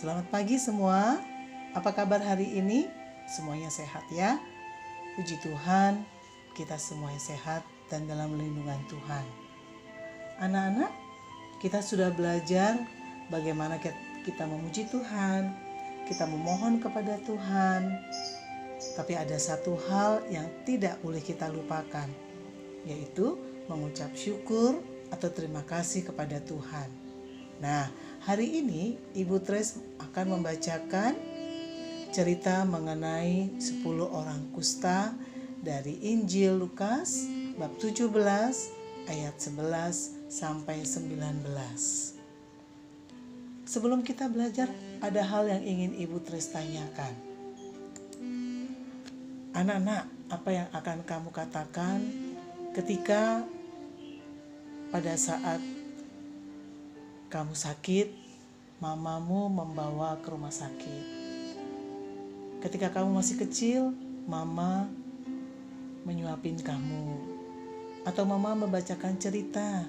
Selamat pagi semua. Apa kabar hari ini? Semuanya sehat ya? Puji Tuhan, kita semuanya sehat dan dalam lindungan Tuhan. Anak-anak, kita sudah belajar bagaimana kita memuji Tuhan, kita memohon kepada Tuhan. Tapi ada satu hal yang tidak boleh kita lupakan, yaitu mengucap syukur atau terima kasih kepada Tuhan. Nah, hari ini Ibu Tres akan membacakan cerita mengenai 10 orang kusta dari Injil Lukas bab 17 ayat 11 sampai 19. Sebelum kita belajar, ada hal yang ingin Ibu Tres tanyakan. Anak-anak, apa yang akan kamu katakan ketika pada saat kamu sakit, mamamu membawa ke rumah sakit? Ketika kamu masih kecil, mama menyuapin kamu, atau mama membacakan cerita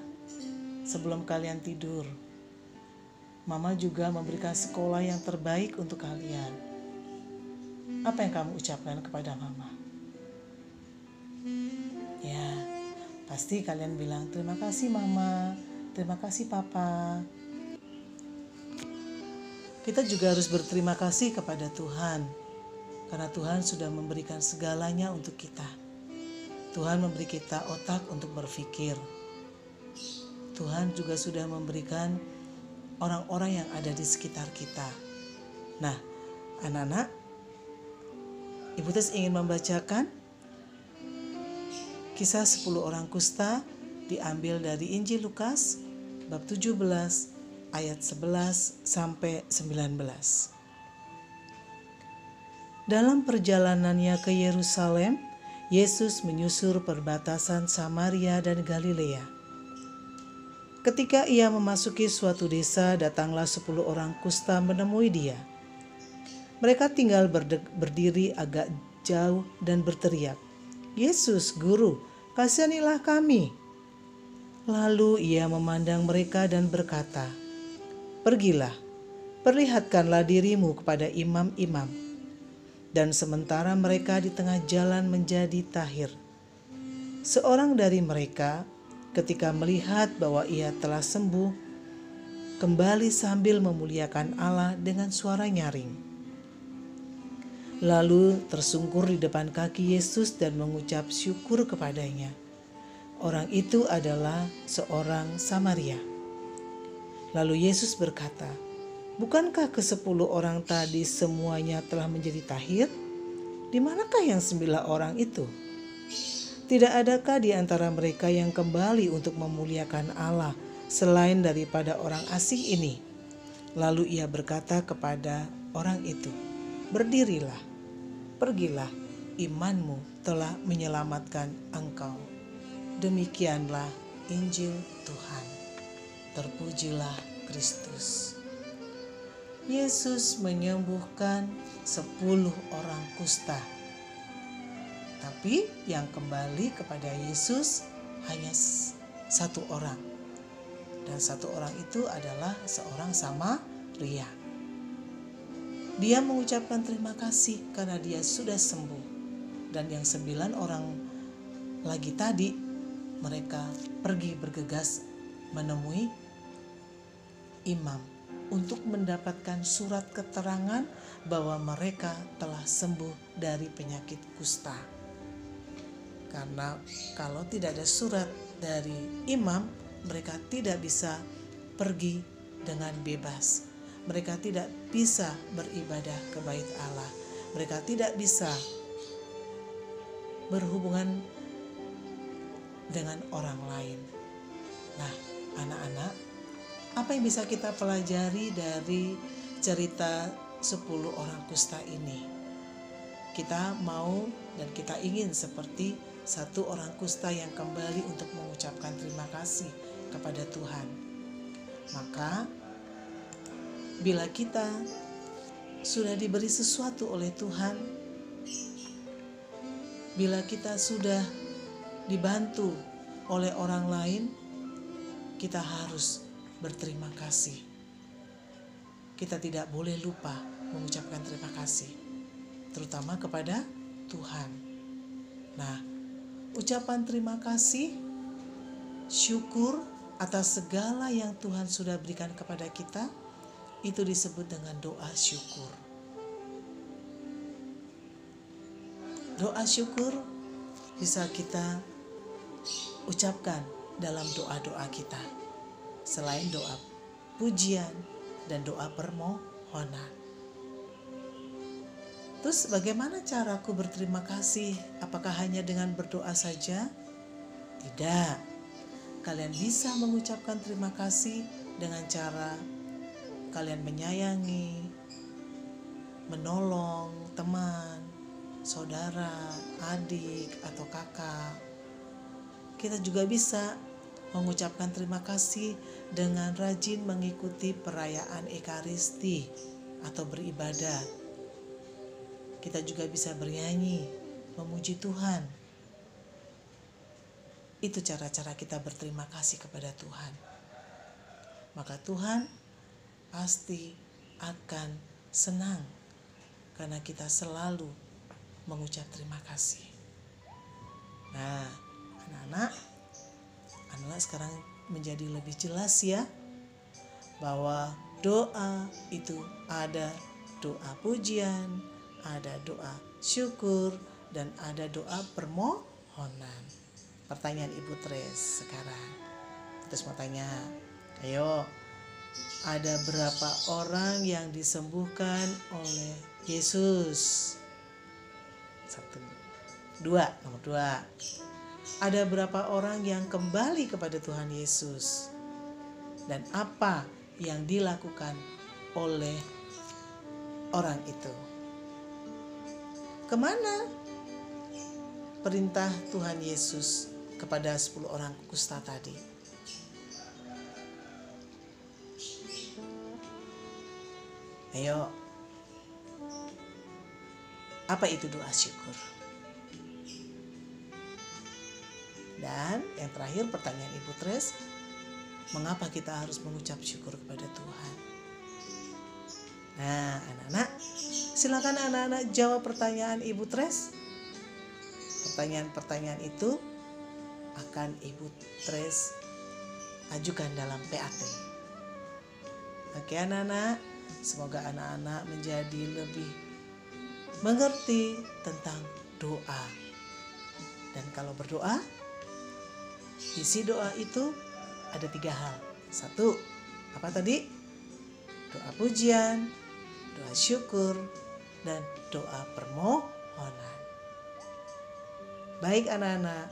sebelum kalian tidur. Mama juga memberikan sekolah yang terbaik untuk kalian. Apa yang kamu ucapkan kepada mama? Ya, pasti kalian bilang, terima kasih mama, terima kasih papa. Kita juga harus berterima kasih kepada Tuhan, karena Tuhan sudah memberikan segalanya untuk kita. Tuhan memberi kita otak untuk berpikir. Tuhan juga sudah memberikan orang-orang yang ada di sekitar kita. Nah, anak-anak, Ibu Tes ingin membacakan kisah 10 orang kusta diambil dari Injil Lukas bab 17 ayat 11 sampai 19. Dalam perjalanannya ke Yerusalem, Yesus menyusur perbatasan Samaria dan Galilea. Ketika ia memasuki suatu desa, datanglah 10 orang kusta menemui dia. Mereka tinggal berdiri agak jauh dan berteriak, "Yesus, Guru, kasihanilah kami." Lalu ia memandang mereka dan berkata, "Pergilah, perlihatkanlah dirimu kepada imam-imam." Dan sementara mereka di tengah jalan menjadi tahir, seorang dari mereka ketika melihat bahwa ia telah sembuh, kembali sambil memuliakan Allah dengan suara nyaring. Lalu tersungkur di depan kaki Yesus dan mengucap syukur kepadanya. Orang itu adalah seorang Samaria. Lalu Yesus berkata, "Bukankah ke-10 orang tadi semuanya telah menjadi tahir? Di manakah yang 9 orang itu? Tidak adakah di antara mereka yang kembali untuk memuliakan Allah selain daripada orang asing ini?" Lalu ia berkata kepada orang itu, "Berdirilah, pergilah, imanmu telah menyelamatkan engkau." Demikianlah Injil Tuhan. Terpujilah Kristus. Yesus menyembuhkan 10 orang kusta. Tapi yang kembali kepada Yesus hanya 1 orang. Dan 1 orang itu adalah seorang Samaria. Dia mengucapkan terima kasih karena dia sudah sembuh. Dan yang 9 orang lagi tadi, mereka pergi bergegas menemui imam untuk mendapatkan surat keterangan bahwa mereka telah sembuh dari penyakit kusta. Karena kalau tidak ada surat dari imam, mereka tidak bisa pergi dengan bebas. Mereka tidak bisa beribadah ke bait Allah. Mereka tidak bisa berhubungan dengan orang lain. Nah, anak-anak, apa yang bisa kita pelajari dari cerita 10 orang kusta ini? Kita mau dan kita ingin seperti 1 orang kusta yang kembali untuk mengucapkan terima kasih kepada Tuhan. Maka, bila kita sudah diberi sesuatu oleh Tuhan, bila kita sudah dibantu oleh orang lain, kita harus berterima kasih. kita tidak boleh lupa mengucapkan terima kasih, terutama kepada Tuhan. Nah, ucapan terima kasih, syukur atas segala yang Tuhan sudah berikan kepada kita, itu disebut dengan doa syukur. Doa syukur bisa kita ucapkan dalam doa-doa kita, selain doa pujian dan doa permohonan. Terus bagaimana caraku berterima kasih? Apakah hanya dengan berdoa saja? Tidak. Kalian bisa mengucapkan terima kasih dengan cara kalian menyayangi, menolong teman, saudara, adik, atau kakak. Kita juga bisa mengucapkan terima kasih dengan rajin mengikuti perayaan Ekaristi atau beribadat. Kita juga bisa bernyanyi, memuji Tuhan. Itu cara-cara kita berterima kasih kepada Tuhan. Maka Tuhan pasti akan senang karena kita selalu mengucap terima kasih. Nah, anak-anak sekarang menjadi lebih jelas ya, bahwa doa itu ada doa pujian, ada doa syukur, dan ada doa permohonan. Pertanyaan Ibu Tres sekarang. Terus mau tanya, ayo, ada berapa orang yang disembuhkan oleh Yesus? 1, 2, nomor 2. Ada berapa orang yang kembali kepada Tuhan Yesus? Dan apa yang dilakukan oleh orang itu? Kemana perintah Tuhan Yesus kepada 10 orang kusta tadi? Ayo, apa itu doa syukur? Dan yang terakhir pertanyaan Ibu Tres, mengapa kita harus mengucap syukur kepada Tuhan? Nah, anak-anak, silakan anak-anak jawab pertanyaan Ibu Tres. Pertanyaan-pertanyaan itu akan Ibu Tres ajukan dalam PAT. Oke anak-anak, semoga anak-anak menjadi lebih mengerti tentang doa. Dan kalau berdoa, isi doa itu ada 3 hal. 1, apa tadi? Doa pujian, doa syukur, dan doa permohonan. Baik anak-anak,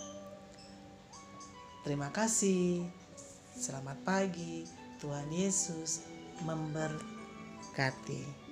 terima kasih. Selamat pagi, Tuhan Yesus memberkati.